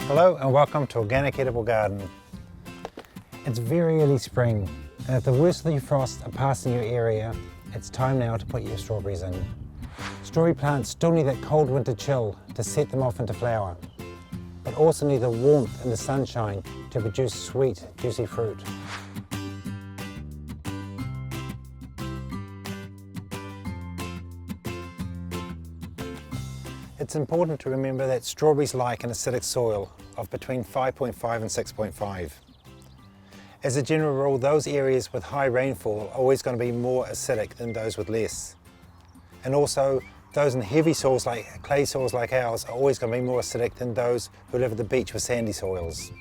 Hello and welcome to Organic Edible Garden. It's very early spring, and if the worst of the frosts are passing your area, it's time now to put your strawberries in. Strawberry plants still need that cold winter chill to set them off into flower, but also need the warmth and the sunshine to produce sweet, juicy fruit. It's important to remember that strawberries like an acidic soil of between 5.5 and 6.5. As a general rule, those areas with high rainfall are always going to be more acidic than those with less. And also, those in heavy soils like clay soils like ours are always going to be more acidic than those who live at the beach with sandy soils.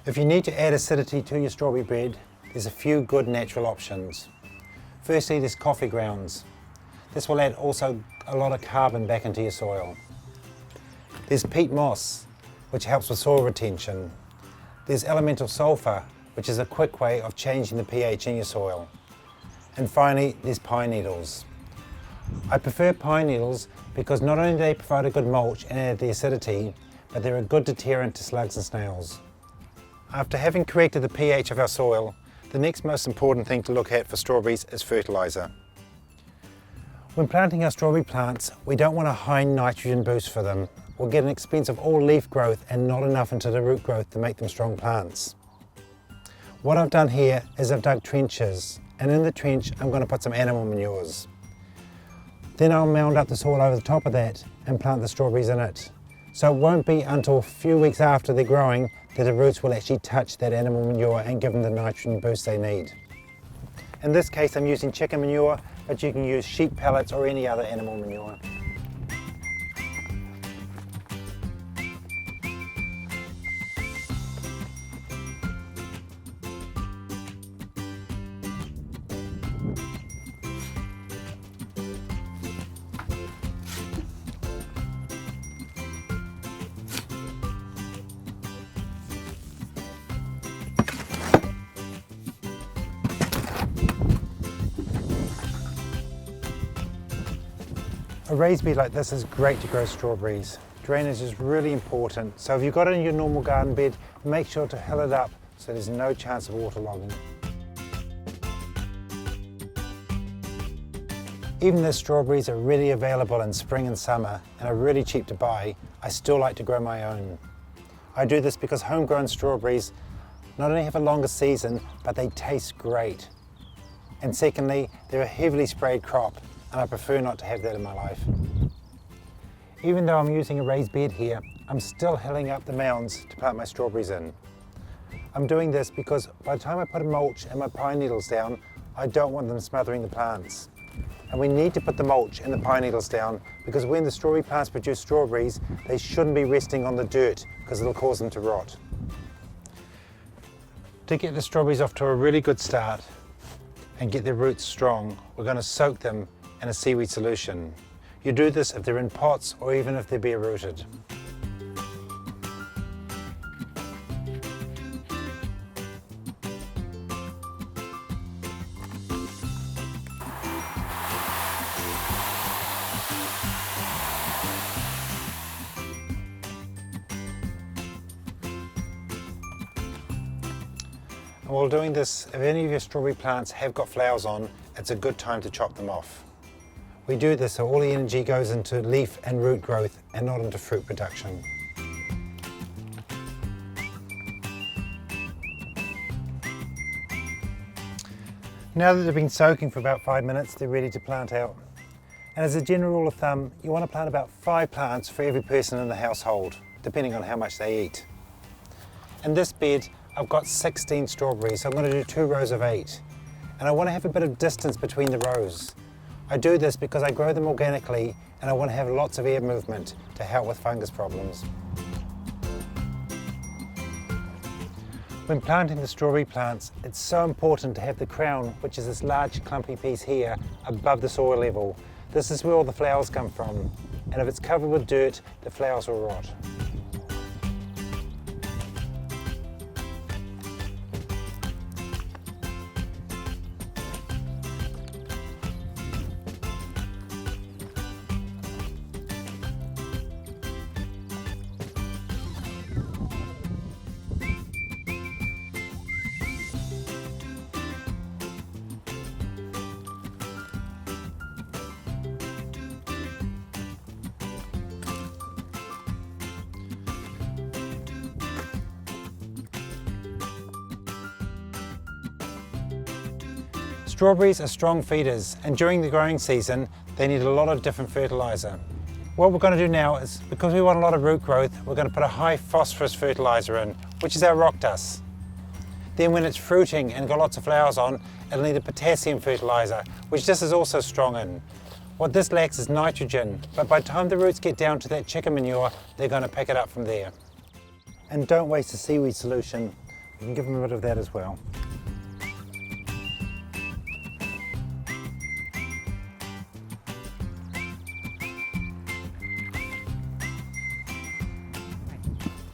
If you need to add acidity to your strawberry bread, there's a few good natural options. Firstly, there's coffee grounds. This will add also a lot of carbon back into your soil. There's peat moss, which helps with soil retention. There's elemental sulphur, which is a quick way of changing the pH in your soil. And finally, there's pine needles. I prefer pine needles because not only do they provide a good mulch and add the acidity, but they're a good deterrent to slugs and snails. After having corrected the pH of our soil, the next most important thing to look at for strawberries is fertilizer. When planting our strawberry plants, we don't want a high nitrogen boost for them. We'll get an expense of all leaf growth and not enough into the root growth to make them strong plants. What I've done here is I've dug trenches, and in the trench I'm going to put some animal manures. Then I'll mound up the soil over the top of that and plant the strawberries in it. So it won't be until a few weeks after they're growing that the roots will actually touch that animal manure and give them the nitrogen boost they need. In this case I'm using chicken manure, but you can use sheep pellets or any other animal manure. A raised bed like this is great to grow strawberries. Drainage is really important, so if you've got it in your normal garden bed, make sure to hill it up so there's no chance of waterlogging. Even though strawberries are readily available in spring and summer and are really cheap to buy, I still like to grow my own. I do this because homegrown strawberries not only have a longer season, but they taste great. And secondly, they're a heavily sprayed crop, and I prefer not to have that in my life. Even though I'm using a raised bed here, I'm still hilling up the mounds to plant my strawberries in. I'm doing this because by the time I put a mulch and my pine needles down, I don't want them smothering the plants. And we need to put the mulch and the pine needles down because when the strawberry plants produce strawberries, they shouldn't be resting on the dirt because it'll cause them to rot. To get the strawberries off to a really good start and get their roots strong, we're going to soak them in a seaweed solution. You do this if they're in pots or even if they're bare rooted. And while doing this, if any of your strawberry plants have got flowers on, it's a good time to chop them off. We do this so all the energy goes into leaf and root growth and not into fruit production. Now that they've been soaking for about 5 minutes, they're ready to plant out. And as a general rule of thumb, you want to plant about 5 plants for every person in the household, depending on how much they eat. In this bed, I've got 16 strawberries, so I'm going to do 2 rows of 8. And I want to have a bit of distance between the rows. I do this because I grow them organically and I want to have lots of air movement to help with fungus problems. When planting the strawberry plants, it's so important to have the crown, which is this large clumpy piece here, above the soil level. This is where all the flowers come from, and if it's covered with dirt, the flowers will rot. Strawberries are strong feeders, and during the growing season they need a lot of different fertiliser. What we're going to do now is, because we want a lot of root growth, we're going to put a high phosphorus fertiliser in, which is our rock dust. Then when it's fruiting and got lots of flowers on, it'll need a potassium fertiliser, which this is also strong in. What this lacks is nitrogen, but by the time the roots get down to that chicken manure, they're going to pick it up from there. And don't waste the seaweed solution. You can give them a bit of that as well.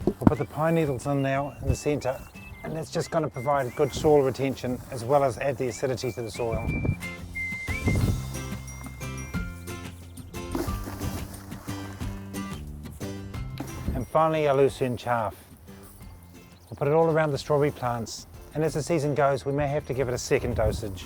We'll put the pine needles in now in the centre, and that's just going to provide good soil retention as well as add the acidity to the soil. And finally our lucerne chaff. We'll put it all around the strawberry plants, and as the season goes we may have to give it a second dosage.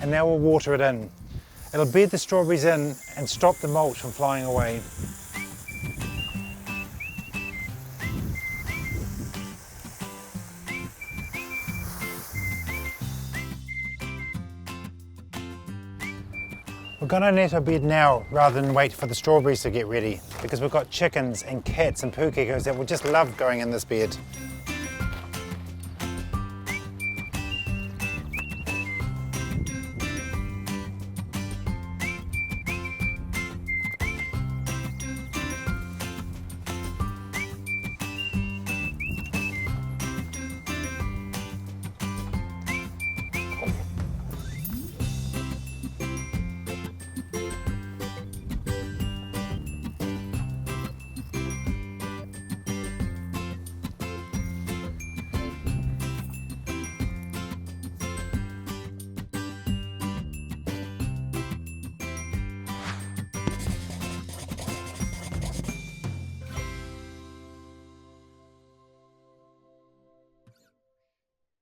And now we'll water it in. It'll bed the strawberries in and stop the mulch from flying away. We're going to net our bed now rather than wait for the strawberries to get ready, because we've got chickens and cats and poo geckos that will just love going in this bed.